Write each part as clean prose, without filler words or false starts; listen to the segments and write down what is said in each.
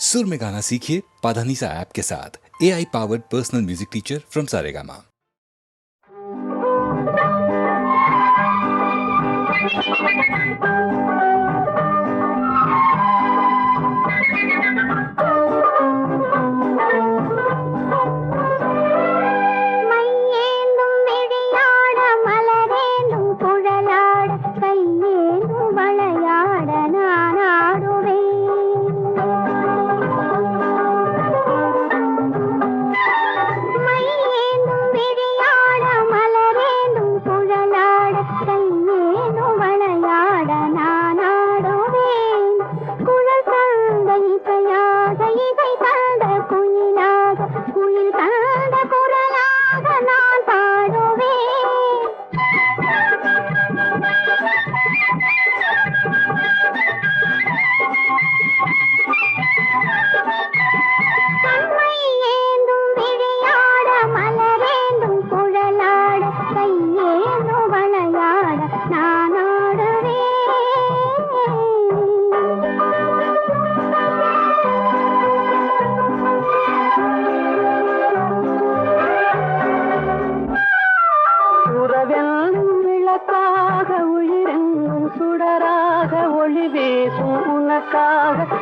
सुर में गाना सीखिए पाधानीसा ऐप के साथ। AI powered personal music teacher from Saregama.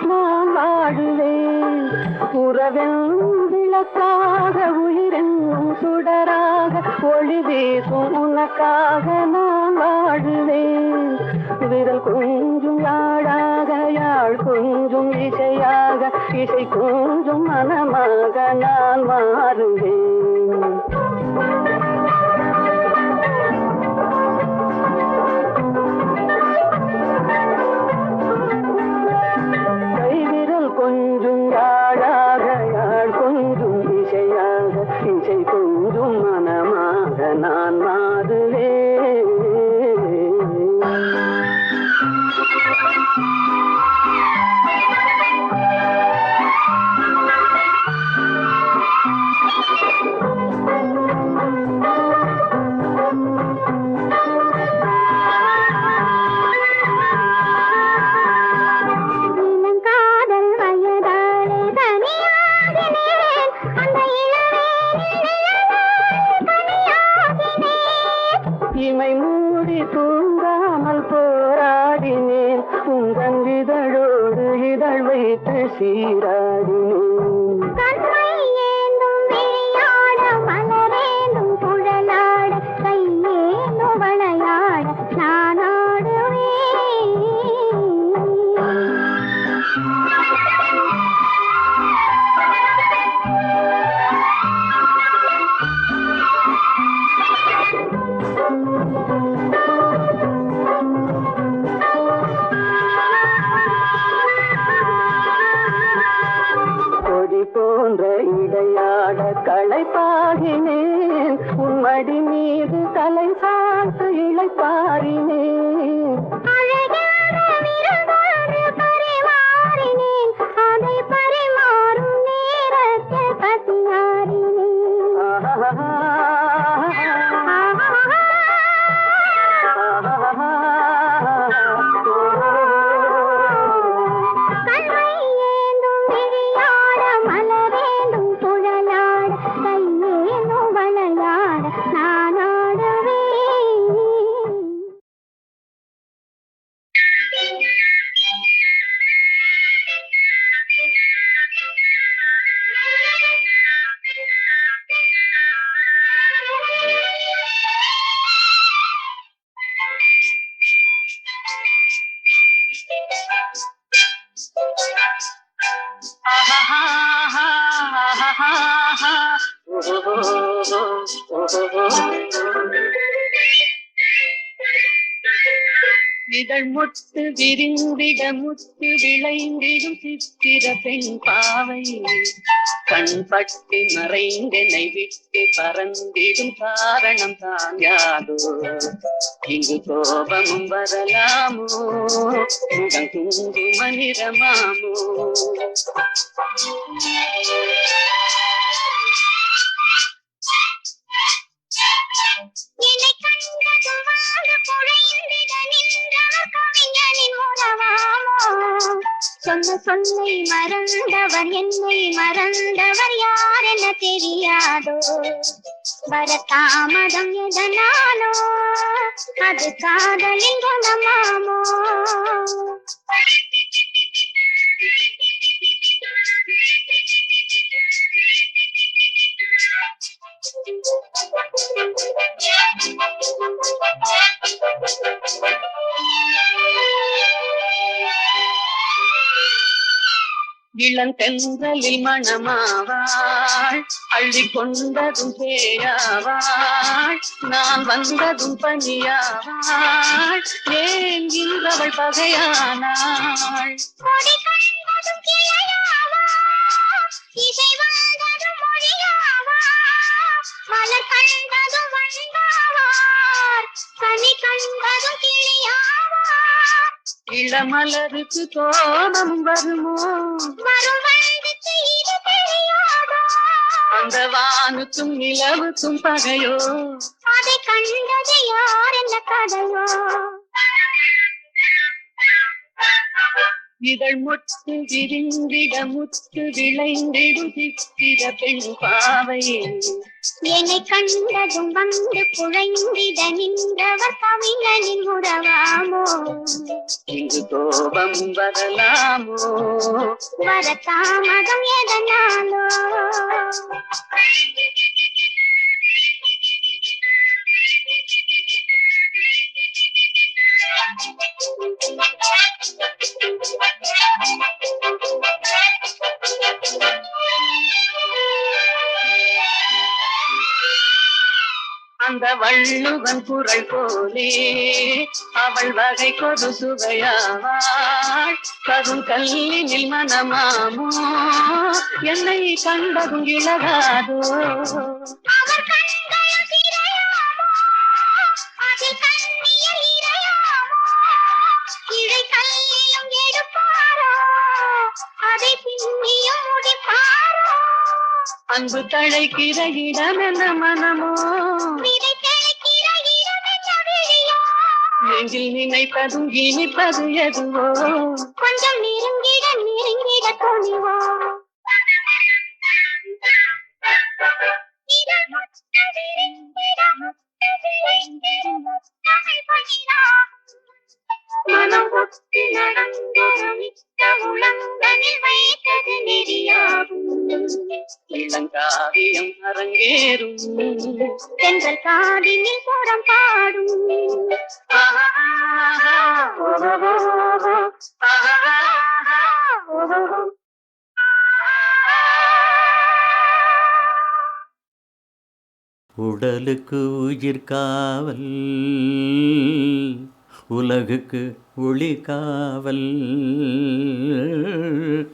நான் வாழுவேன் உறவென்னும் விளக்காக உயிரென்னும் சுடராக ஒளி வீசும் உனக்காக நான் வாழுவேன் விரல் கொஞ்சும் யாழாக யாழ் கொஞ்சும் இசையாக இசை கொஞ்சும் மனமாக நான் மாறுவேன் கொஞ்சும் யாழாக யாழ் கொஞ்சும் இசையாக இசை கொஞ்சும் மனமாக நான் மாறுவேன் இமை மூடி தூங்காமல் போராடினேன் உங்கள் இதழோடு இதழ் வைத்து சீராடினேன் போன்ற இடையாட களைப்பாகினேன் உன்மடி மீது தலை சாத்து இளைப்பாரினேன் அதை பரிமாறும் நேரத்தில் பசியாரினேன் இதழ் முட்டு விரிந்திட முத்து விளைந்திடும் சித்திர பெண் பாவை கண்பட்டு மறைந்தனை விட்டு பறந்திடும் காரணம் தான் யாதோ இங்கு கோபமும் வரலாமோ முகம் குங்கும மனிதமாமோ சொன்ன உன்னை மறந்தவர் என்னை மறந்தவர் யார் என தெரியாதோ வரதாமதம் எதனாலோ அது காதலின் குணமாமோ இளந்தென்றலில் மணமாவாள் அள்ளி கொண்டதும் பேயாவாள் நான் வந்ததும் பனியாவாள் ஏன் இன்றவள் பகையானாள் கொடி கண்டதும் கிளையாவா இசை வந்ததும் மொழியாவா மலர் கண்டதும் வண்டாவார் கனி கண்டதும் கிளியாவா இளமலருக்கு கோபம் வருமோ வரும் வயதுக்கு இது தெரியாதோ அந்த வானுக்கும் நிலவுக்கும் பகையோ அதை கண்டது யார் என்ன கதையோ இதழ் முட்டு விரிந்திட முத்து விளைந்திடும் சித்திர பெண் பாவை என்னை கண்டதும் வந்து குழைந்திட நின்றவர் கவிஞனின் உறவாமோ இங்கு கோபம் வரலாமோ வரதாமதம் எதனாலோ அந்த வள்ளுவன் குரல் போலே அவள் வகை கொடு சுவையாவாள் கரும் கல்லினில் மனமாமோ என்னை கண்டதும் இழகாதோ அவர் கண்கள் சிறையாமோ அதில் கண்ணியர் இறையாமோ இழை கல்லியும் எடுப்பாரோ அதை பின்னியும் முடிப்பாரோ அன்பு தழைக்கிற இடம் என்ன மனமோ விதை தெளிக்கிற இடம் என்ன விழியோ நெஞ்சில் நினைப்பதும் இனிப்பது எதுவோ கொஞ்சம் நெருங்கிட துணிவோ இதழ் முட்டு விரிந்திட முட்டு விளைந்திடும் முத்தமிழ் பகிரா மனம் ஒட்டி நடந்தொரு மிக்க உளங்கனில் வைத்தது நெறியாகும் இளங்காவியம் அரங்கேறும் தென்றல் காதினில் புறம் பாடும் உடலுக்கு உயிர் காவல் உலகுக்கு ஒளி காவல்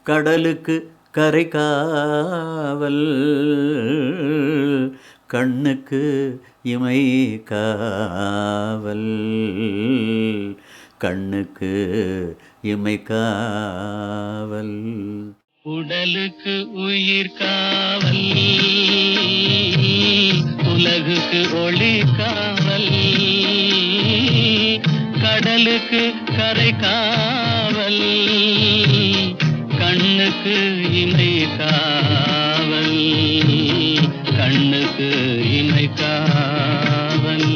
கடலுக்கு கரை காவல் கண்ணுக்கு இமை காவல் கண்ணுக்கு இமை காவல் உடலுக்கு உயிர் காவல் உலகுக்கு ஒளி காவல் கடலுக்கு கரை காவல் கண்ணுக்கு இமை காவல் கண்ணுக்கு இமை காவல்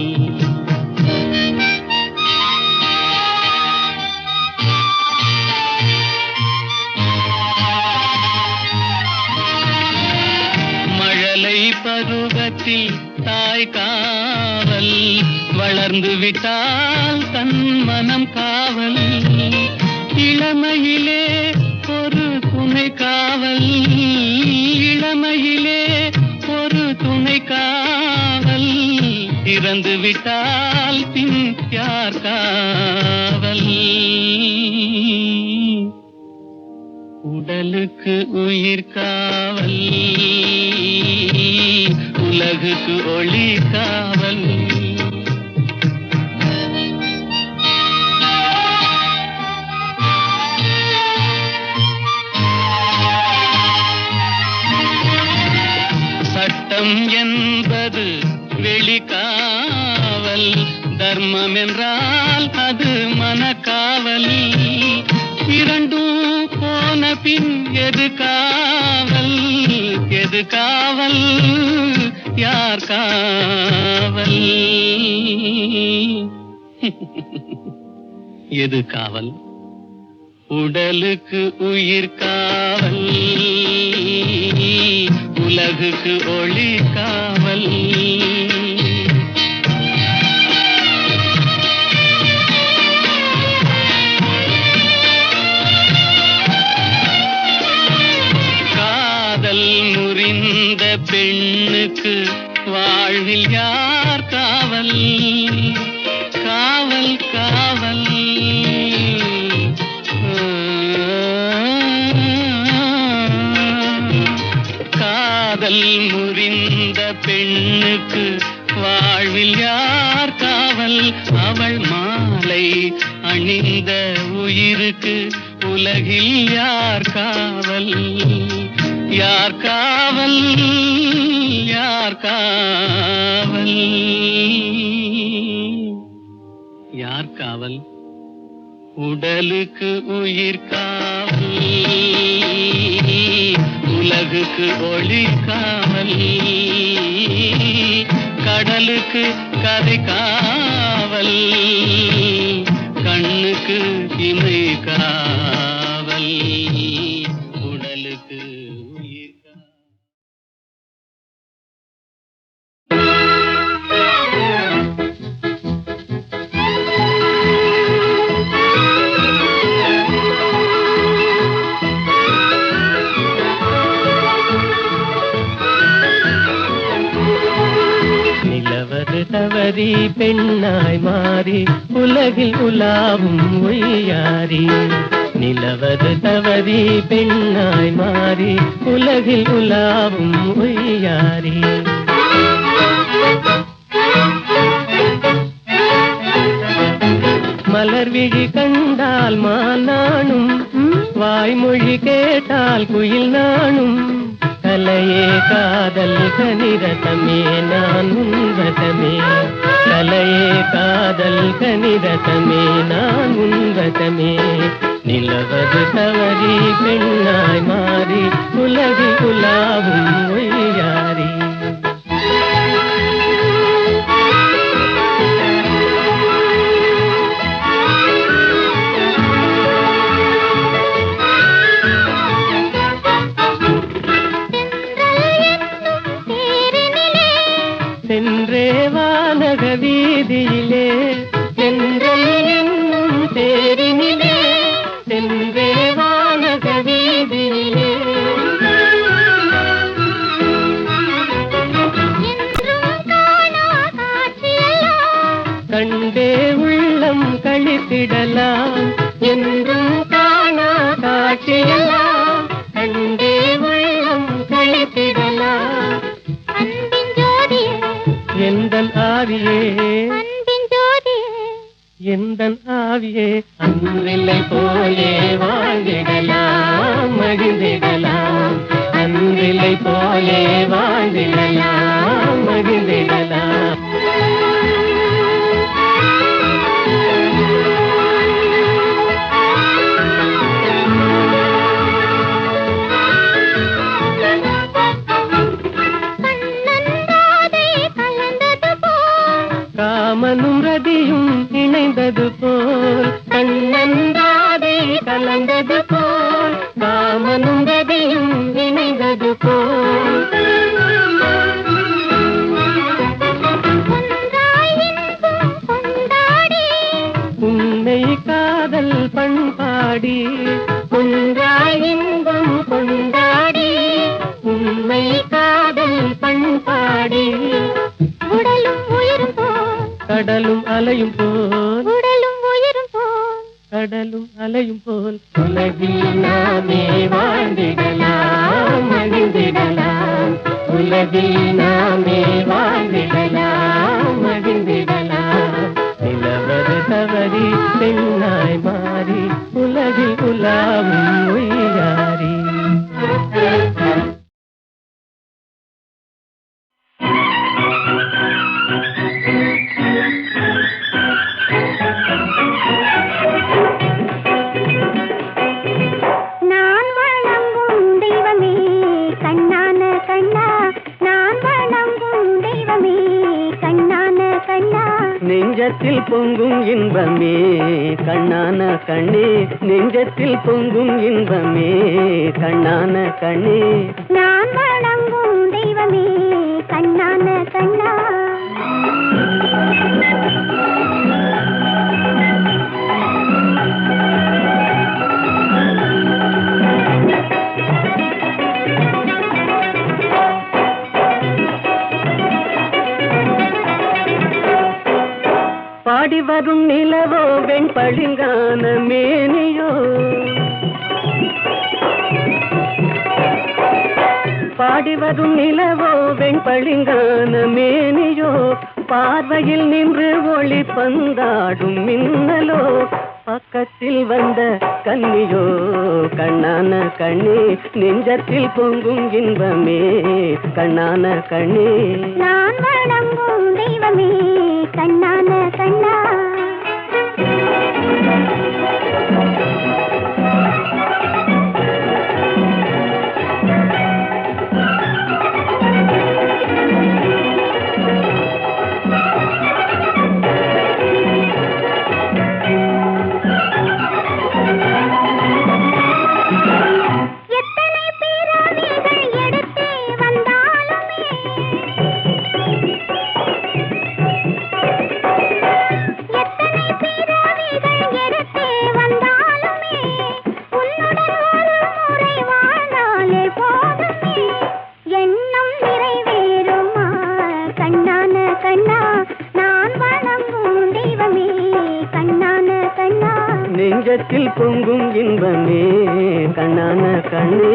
மழலை பருவத்தில் தாய் காவல் வளர்ந்து விட்டால் தன் மனம் காவல் இளமையிலே ஒரு துணை காவல் இளமையிலே ஒரு துணை காவல் இறந்து விட்டால் பின் யார் காவல் உடலுக்கு உயிர் காவல் உலகுக்கு ஒளி காவல் சட்டம் என்பது வெளிக்காவல் தர்மம் என்றால் அது மனக்காவல் இரண்டும் போன பின் எது காவல், எது காவல், யார் காவல்? எது காவல்? உடலுக்கு உயிர் காவல், உலகுக்கு ஒளி காவல். காதல் முறிந்த பெண்ணுக்கு வாழ்வில் யார் காவல்? காவல் காவல். காதல் முறிந்த பெண்ணுக்கு வாழ்வில் யார் காவல்? அவள் மாலை அணிந்த உயிருக்கு உலகில் யார் காவல்? யார் காவல்? யார் காவல்? யார் காவல்? உடலுக்கு உயிர் காவல், உலகுக்கு ஒளி காவல். கடலுக்கு கரை காவல், கண்ணுக்கு இமை காவல், உடலுக்கு உயிர் காவல். நிலவது தவறி பெண்ணாய் மாறி உலகில் உலாவும் ஒய்யாரி. நிலவது தவறி பெண்ணாய் மாறி உலகில் உலாவும் ஒய்யாரி. மலர் விழி கண்டால் மானானும், வாய்மொழி கேட்டால் குயில் நானும். கலையே காதல் கனிரசமே நான் உன்வசமே, கலையே காதல் கனிரசமே நான் உன்வசமே. நிலவது தவறி பெண்ணாய் மாறி உலகில் உலாவும் ஒய்யாரி. சென்றே வானக வீதியிலே, சென்றல் என்னும் தேரினிலே, சென்றே வானக வீதியிலே. கண்டே உள்ளம் கழித்திடலாம், என்றும் காணா காட்சியெல்லாம் கண்டே உள்ளம் கழித்திடலாம். எந்தன் ஆவியே, எந்தன் ஆவியே, அன்றில்லை போலே வாழ்ந்திடலாம் மகிழ்ந்திடலாம். அன்றில்லை போலே வாழ்ந்திடலாம் மகிழ்ந்திடலாம். காமனும் ரதியும் இணைந்தது போல், கண்ணன்றாதை கலந்தது போல், காமனும் ரதியும் இணைந்தது போல். உன்னை காதல் பண்பாடி, ஒன்றாய் இன்பம் கொண்டாடி, உண்மை காதல் பண்பாடி. உடலும் உயிரும் போல், கடலும் அலையும் போல், உடலும் உயிரும் போல், கடலும் அலையும் போல். உலகில் நாமே வாழ்ந்திடலாம் மகிழ்ந்திடலாம், உலகில் நாமே வாழ்ந்திடலாம் மகிழ்ந்திடலாம். நிலவது தவறி பெண்ணாய் மாறி உலகில் உலாவும் ஒய்யாரி. நான் நெஞ்சத்தில் பொங்கும் இன்பமே கண்ணான கண்ணே, நெஞ்சத்தில் பொங்கும் இன்பமே கண்ணான கண்ணே. நான் வணங்கும் தெய்வமே கண்ணான கண்ணா. பாடி வரும் நிலவோ வெண் பளிங்கான மேனியோ, பாடி வரும் நிலவோ வெண் பளிங்கான மேனியோ, பார்வையில் நின்று ஒளி பந்தாடும் மின்னலோ, பக்கத்தில் வந்த கன்னியோ கண்ணான கண்ணே, நெஞ்சத்தில் பொங்கும் இன்பமே கண்ணான கண்ணே. நான் வணங்கும் தெய்வமே கண்ணான கண்ணா. நெஞ்சத்தில் பொங்கும் இன்பமே கண்ணான கண்ணே.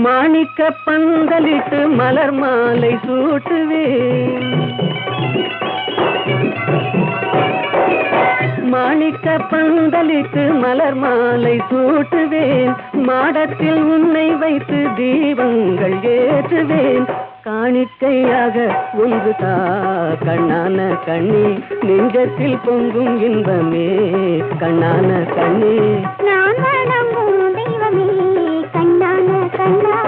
மாணிக்க பந்தலிட்டு மலர் மாலை சூட்டுவேன், மாணிக்க பந்தலிட்டு மலர் மாலை சூட்டுவேன், மாடத்தில் உன்னை வைத்து தீபங்கள் ஏற்றுவேன், காணிக்கையாக ஒன்று தா கண்ணான கண்ணே, நெஞ்சத்தில் பொங்கும் இன்பமே கண்ணான கண்ணே. நான் வணங்கும் தெய்வமே கண்ணான கண்ணா.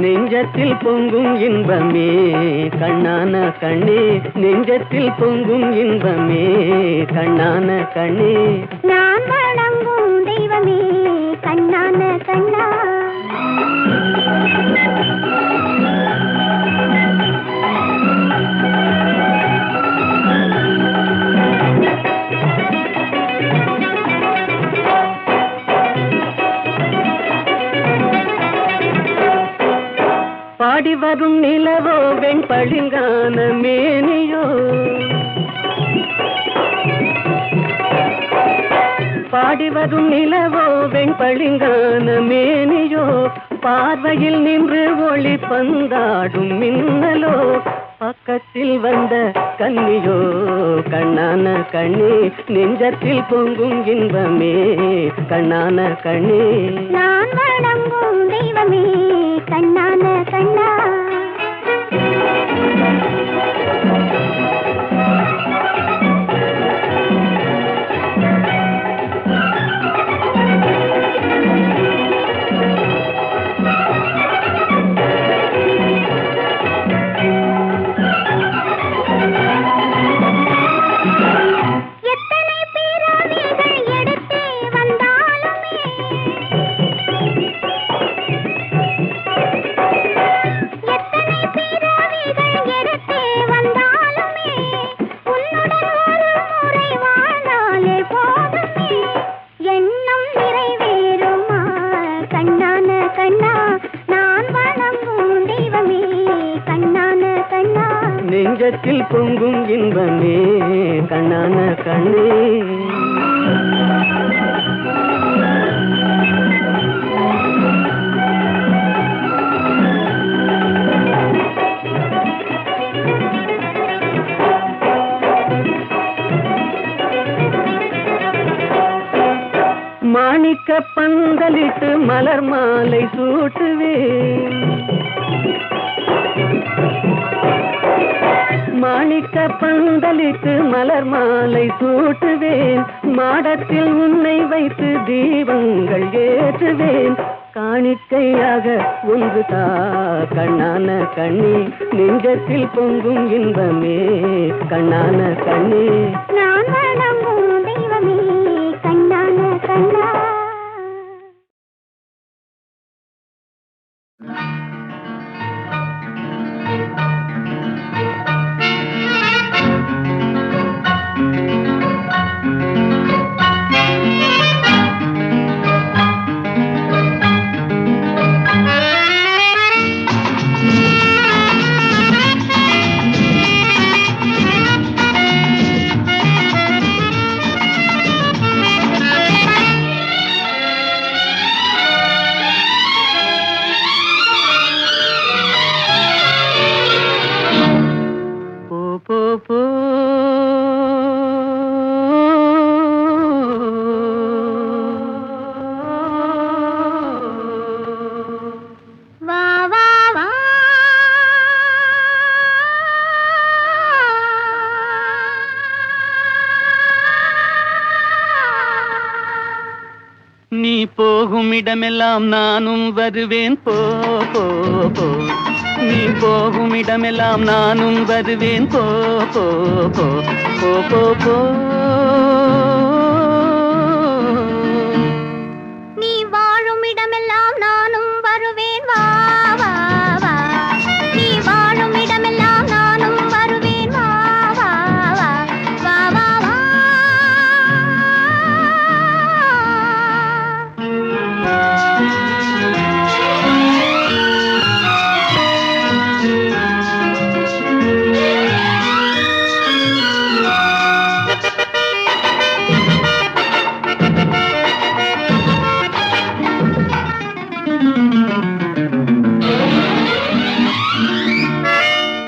நெஞ்சத்தில் பொங்கும் இன்பமே கண்ணான கண்ணே, நெஞ்சத்தில் பொங்கும் இன்பமே கண்ணான கண்ணே. நான் வணங்கும் தெய்வமே கண்ணான கண்ணா. பாடி வரும் நிலவோ வெண் பளிங்கான மேனியோ, பாடி வரும் நிலவோ வெண் பளிங்கான மேனியோ, பார்வையில் நின்று ஒளி பந்தாடும் மின்னலோ, பக்கத்தில் வந்த கன்னியோ கண்ணான கண்ணே, நெஞ்சத்தில் பொங்கும் இன்பமே கண்ணான கண்ணே. நான் வணங்கும் தெய்வமே கண்ணான கண்ணா. நெஞ்சத்தில் பொங்கும் இன்பமே கண்ணான கண்ணே. மாணிக்க பந்தலிட்டு மலர் மாலை சூட்டுவேன். மாணிக்க பந்தலிட்டு மலர் மாலை சூட்டுவேன். மாடத்தில் உன்னை வைத்து தீபங்கள் ஏற்றுவேன். காணிக்கையாக ஒன்று தா கண்ணான கண்ணே, நெஞ்சத்தில் பொங்கும் இன்பமே கண்ணான கண்ணே. நான் வணங்கும் தெய்வமே கண்ணான கண்ணா. நீ போகும் இடமெல்லாம் நானும் வருவேன் போ போ போ. நீ போகும் இடமெல்லாம் நானும் வருவேன் போ போ போ போ போ போ. நீ வாழும் இடமெல்லாம் நானும் வருவேன் வா வா வா. நீ வாழும் இடமெல்லாம் நானும் வருவேன் வா வா வா வா வா வா.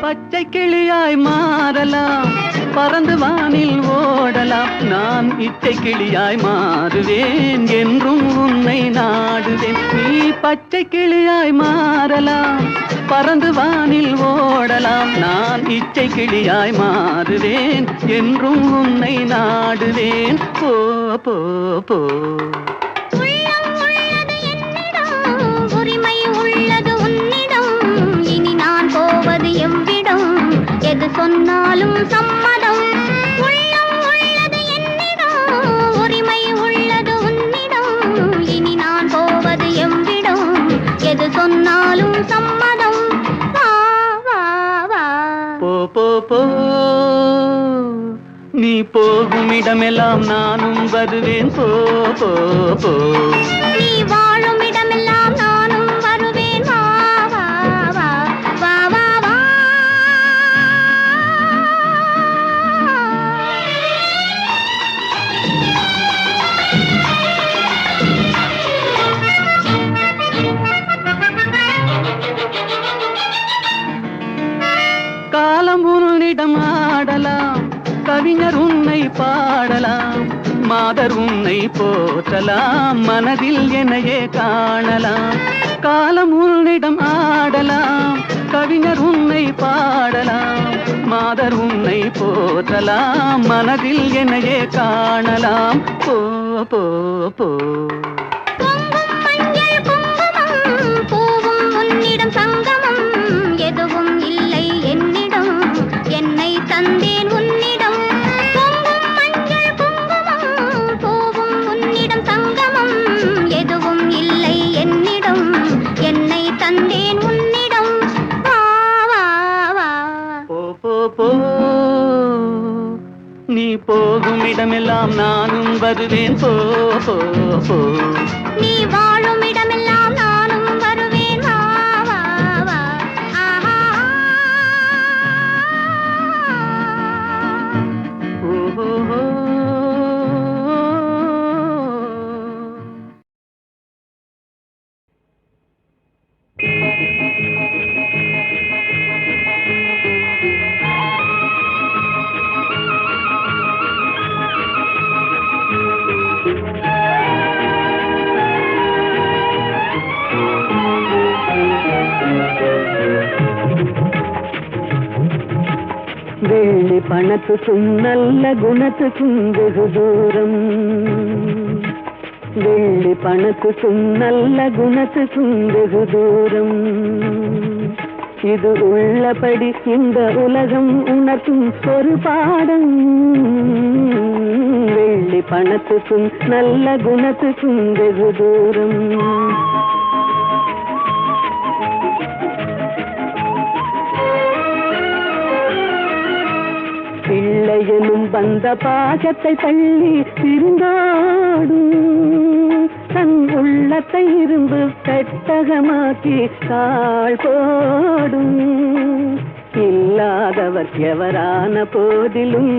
பச்சை கிளியாய் மாறலாம், பறந்து வானில் ஓடலாம். நான் இச்சை கிளியாய் மாறுவேன், என்றும் உன்னை நாடுவேன். நீ பச்சை கிளியாய் மாறலாம், பறந்து வானில் ஓடலாம். நான் இச்சை கிளியாய் மாறுவேன், என்றும் உன்னை நாடுவேன். போ போ போ. உள்ளம் உள்ளது என்னிடம், உரிமை உள்ளது உன்னிடம். இனி நான் போவது எவ்விடம், எது சொன்னாலும் சம்மதம். உள்ளம் உள்ளது என்னிடம், உரிமை உள்ளது உன்னிடம். இனி நான் போவது எவ்விடம், எது சொன்னாலும் சம்மதம். வா வா வா. போ போ போ. நீ போகும் இடமெல்லாம் நானும் வருவேன் போ போ போ. நீ வாழும் இடமெல்லாம் நானும் வருவேன் வா வா வா வா வா வா. காலம் உன்னிடம் ஆடலாம், கவிஞர் உன்னை பாடலாம். மாதர் உன்னை போற்றலாம், மனதில் என்னையே காணலாம். காலம் உன்னிடம் ஆடலாம், கவிஞர் உன்னை பாடலாம். மாதர் உன்னை போற்றலாம், மனதில் என்னையே காணலாம். போ போ போ. பொங்கும் மஞ்சள் குங்குமம், பூவும் உன்னிடம் சங்கமம். எதுவும் இல்லை என்னிடம், என்னை தந்தேன் உன்னிடம். பொங்கும் மஞ்சள் குங்குமம், பூவும் உன்னிடம் சங்கமம். எதுவும் இல்லை என்னிடம், என்னை தந்தேன் உன்னிடம். வா வா வா. போ போ போ. நீ போகும் இடமெல்லாம் நானும் வருவேன் போ போ போ. நீ வாழும் இடமெல்லாம் நானும் வருவேன் வா வா வா. ஆஹா. ஓஹோ. பணத்துக்கும் நல்ல குணத்துக்கும் வெகு தூரம். வெள்ளி பணத்துக்கும் நல்ல குணத்துக்கும் வெகு தூரம். இது உள்ளபடி இந்த உலகம் உனக்கும் ஒரு பாடம். வெள்ளி பணத்துக்கும் நல்ல குணத்துக்கும் வெகு தூரம். பிள்ளையனும் வந்த பாகத்தை தள்ளி திருந்தாடும். தன் உள்ளத்தை இரும்பு பெட்டகமாக்கி கால் போடும். இல்லாதவர் எவரான போதிலும்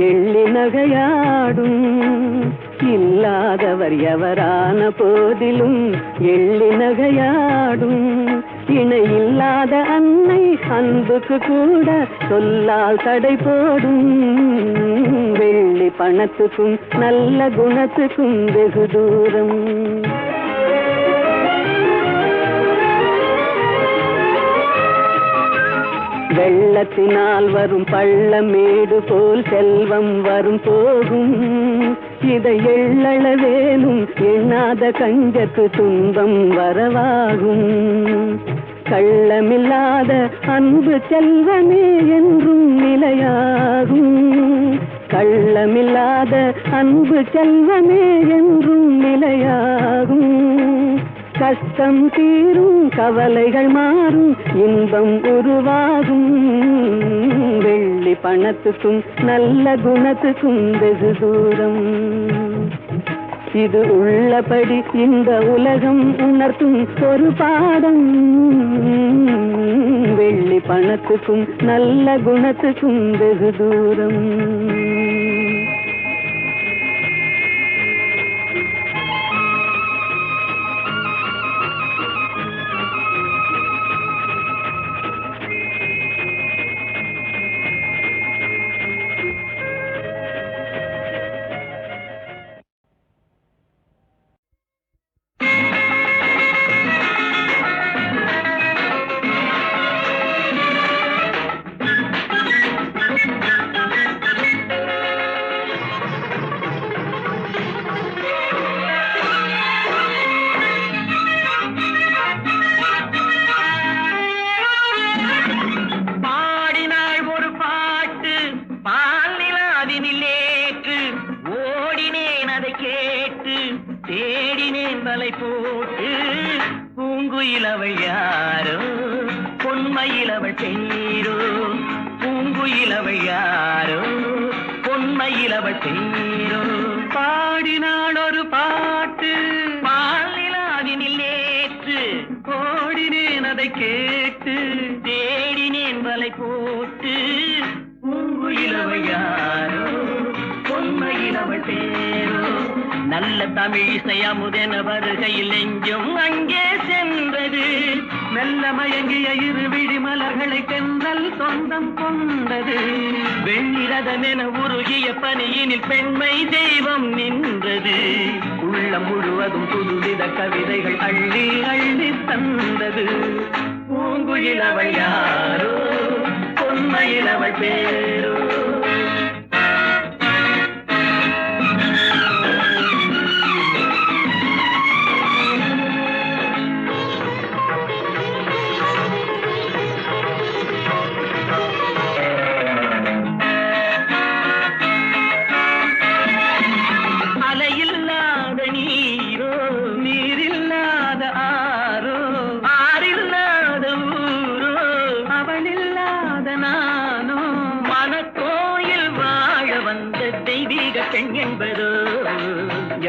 எள்ளி நகையாடும். இல்லாதவர் எவரான போதிலும் எள்ளி நகையாடும். இணை இல்லாத அன்னை அன்புக்கு கூட சொல்லால் தடை போடும். வெள்ளி பணத்துக்கும் நல்ல குணத்துக்கும் வெகு தூரம். வெள்ளத்தினால் வரும் பள்ளமேடு போல் செல்வம் வரும் போகும். இதை எள்ளளவேனும் எண்ணாத கஞ்சத்து துன்பம் வரவாகும். கள்ளமில்லாத அன்பு செல்வமே என்றும் நிலையாகும். கள்ளமில்லாத அன்பு செல்வமே என்றும் நிலையாகும். கஷ்டம் தீரும் கவலைகள் மாறும் இன்பம் உருவாகும். வெள்ளி பணத்துக்கும் நல்ல குணத்துக்கும் வெகு தூரம். இது உள்ளபடி இந்த உலகம் உணர்த்தும் ஒரு பாடம். வெள்ளி பணத்துக்கும் நல்ல குணத்துக்கும் வெகு தூரம். தேடினேன் வலை போட்டு பூங்குயில் அவள் யாரோ பொன்மையில் அவள் தேரோ பூங்குயில் அவள் யாரோ பொன்மையில் அவள் தேரோ பாடினாள் ஒரு பாட்டு பாலிலாவினில் நேற்று ஓடினேன் அதை கேட்டு தேடினேன் வலை போட்டு பூங்குயில் அவள் யாரோ பொன்மையில் அவள் தேரோ நல்ல தமிழ் இசையமுதென வருகையில் நெஞ்சும் அங்கே சென்றது மெல்ல மயங்கிய இரு விழி மலர்களை தென்றல் சொந்தம் கொண்டது வெண்ணிரதமென உருகிய பனியினில் பெண்மை தெய்வம் நின்றது உள்ளம் முழுவதும் புதுவித கவிதைகள் அள்ளி அள்ளி தந்தது பூங்குயில் அவள் யாரோ பொன்மையில் அவள் பேரோ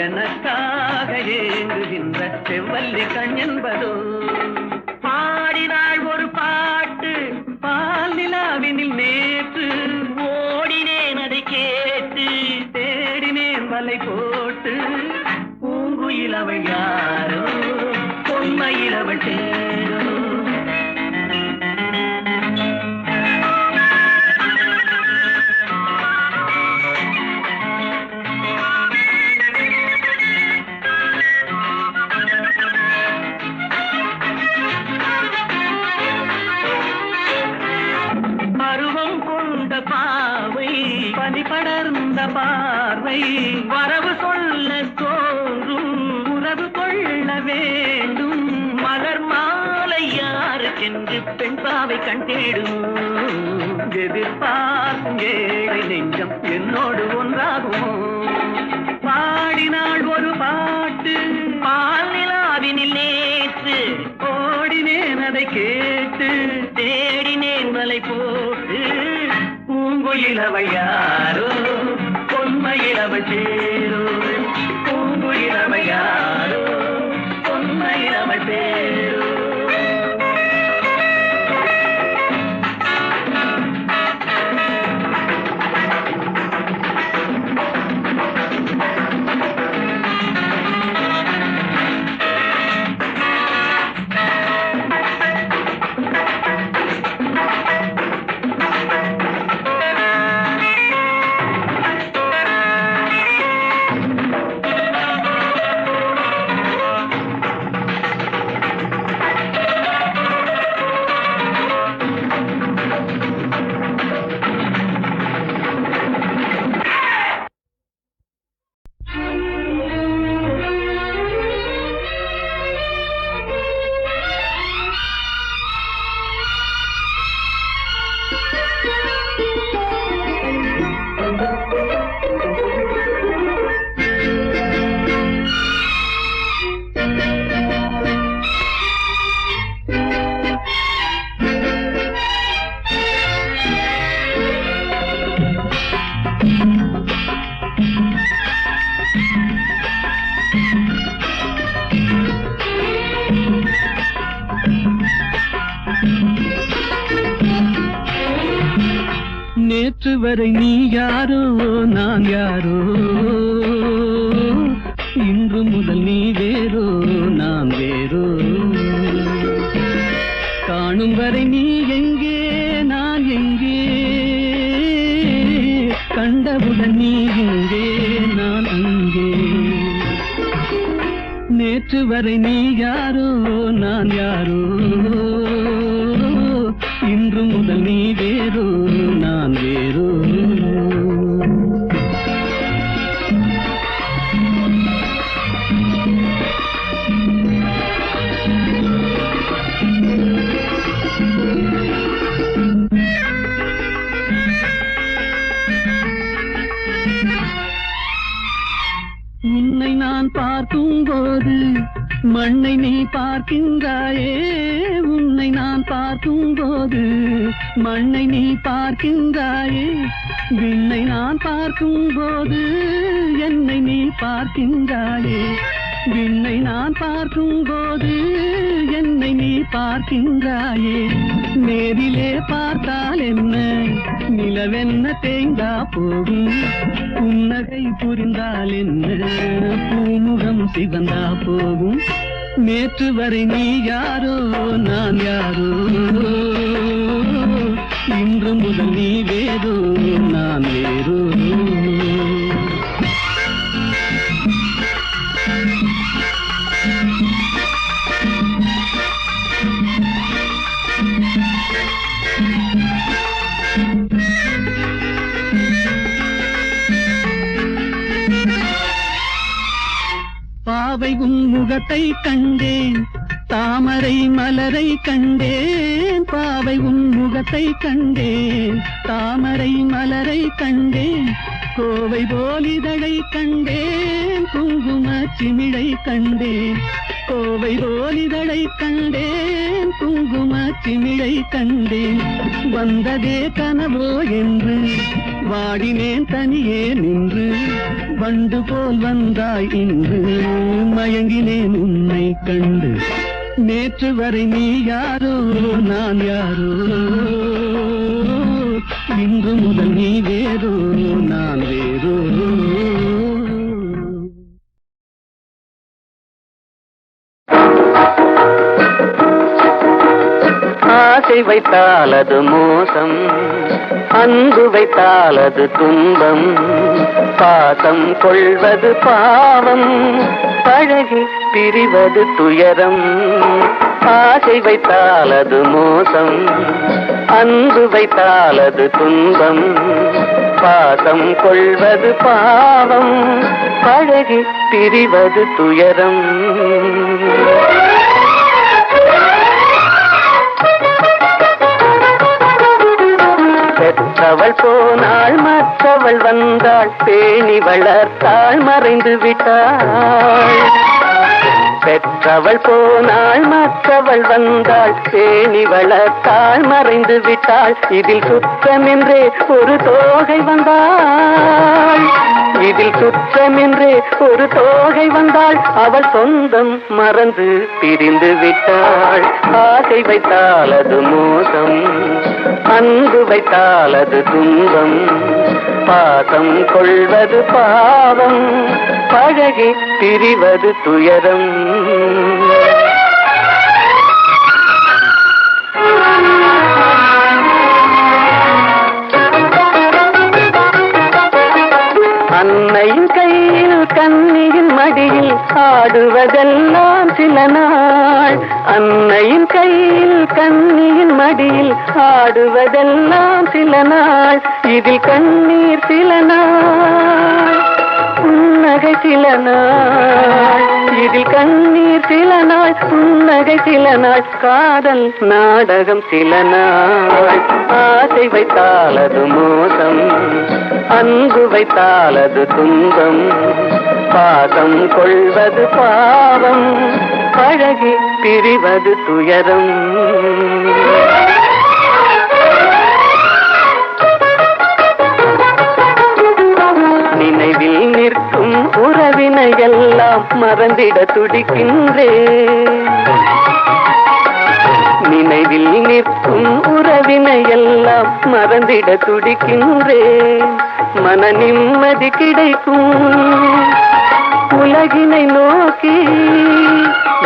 எனக்காக ஏங்குகின்ற செவ்வல்லி கண் என்பதோ பாடினாள் ஒரு பாட்டு பால் நிலாவினில் நேற்று ஓடினேன் அதை கேட்டு தேடினேன் வலை போட்டு பூங்குயில் அவள் யாரோ பொன்மையில் அவள் தேரோ பாவை படர்ந்த பார்வை வரவு சொல்ல தோன்றும் உறவு கொள்ள வேண்டும் மலர் மாலை யாருக்கென்று பெண் பாவை கண் தேடும் எதிர்பார்க்கும் ஏழை நெஞ்சம் என்னோடு ஒன்றாகுமோ பாடினாள் ஒரு பாட்டு பால் நிலாவினில் நேற்று ஓடினேன் அதை கேட்டு தேடினேன் வலை போட்டு பூங்குயிலவள் யாரோ பொன்மயிலவள் சேரோ பூங்குயிலவள் யாரோ பொன்மயிலவள் பேரோ நேற்று வரை நீ யாரோ நான் யாரோ இன்று முதல் நீ வேறோ நான் வேறோ காணும் வரை நீ எங்கே நான் எங்கே கண்டவுடன் நீ எங்கே நான் அங்கே நேற்று வரை நீ யாரோ நான் யாரோ இன்று முதல் நீ வேறோ நான் வேறோ உன்னை நான் பார்க்கும் போது மண்ணை நீ பார்க்கின்றாயே உன்னை நான் பார்க்கும் போது மண்ணை நீ பார்க்கின்றாயே விண்ணை நான் பார்க்கும் போது என்னை நீ பார்க்கின்றாயே விண்ணை நான் பார்க்கும் போது என்னை நீ பார்க்கின்றாயே நேரிலே பார்த்தால் என்ன நிலவென்ன தேய்ந்தா போகும் புன்னகை புரிந்தால் என்ன பூமுகம் சிவந்தா போகும் நேற்று வரை நீ யாரோ நான் யாரோ இன்று முதல் நீ வேறோ நான் வேறோ பாவை உன் முகத்தை கண்டேன் தாமரை மலரை கண்டேன் பாவை உன் முகத்தை கண்டேன் தாமரை மலரை கண்டேன் கோவை போலிதழை கண்டேன் குங்கும சிமிழை கண்டேன் கோவை போலிதழை கண்டேன் குங்கும சிமிழை கண்டேன் வந்ததே கனவோ என்று வாடினேன் தனியே நின்று வண்டு போல் வந்தாய் இன்று மயங்கினேன் உன்னை கண்டு நேற்று வரை நீ யாரோ நான் யாரோ இன்று முதல் நீ வேறோ நான் வேறோ ஆசை வைத்தால் அது மோசம் அன்பு வைத்தால் அது துன்பம் பாசம் கொள்வது பாவம் பழகி பிரிவது துயரம் ஆசை வைத்தால் அது மோசம் அன்பு வைத்தால் அது துன்பம் பாசம் கொள்வது பாவம், பழகி பிரிவது துயரம். பெற்றவள் போனாள் மற்றவள் வந்தாள், பேணி வளர்த்தாள் மறைந்து விட்டாள். பெற்றவள் போனாள் மற்றவள் வந்தாள், பேணி வளர்த்தாள் மறைந்து விட்டாள். இதில் சுற்றமென்றே ஒரு தோகை வந்தாள், இதில் சுற்றமென்றே ஒரு தோகை வந்தாள். அவள் சொந்தம் மறந்து பிரிந்து விட்டாள். ஆசை வைத்தால் அது மோசம், அன்பு வைத்தால் அது துன்பம். பாசம் கொள்வது பாவம், பழகி பிரிவது துயரம். அன்னையின் கையில் கண்ணியின் மடியில் ஆடுவதெல்லாம் சில நாள். அன்னையின் கையில் கண்ணியின் மடியில் ஆடுவதெல்லாம் சில நாள். இதில் கண்ணீர் சில நாள், புன்னகை சில நாள். இதில் கண்ணீர் சில நாள், புன்னகை சில நாள். காதல் நாடகம் சில நாள். ஆசை வைத்தால் அது மோசம், அன்பு வைத்தால் அது துன்பம். பாசம் கொள்வது பாவம், பழகி பிரிவது துயரம். நினைவில் நிற்கும் உறவினை எல்லாம் மறந்திட துடிக்கின்றேன். நினைவில் நிற்கும் உறவினை எல்லாம் மறந்திட துடிக்கின்றேன். மன நிம்மதி கிடைக்கும் உலகினை நோக்கி,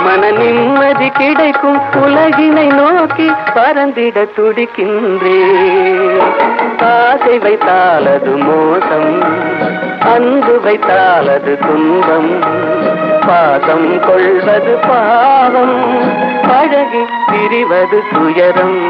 மன நிம்மதி கிடைக்கும் உலகினை நோக்கி பறந்திட துடிக்கின்றேன். ஆசை வைத்தால் அது மோசம், அன்பு வைத்தால் அது துன்பம். பாசம் கொள்வது பாவம், பழகி பிரிவது துயரம்.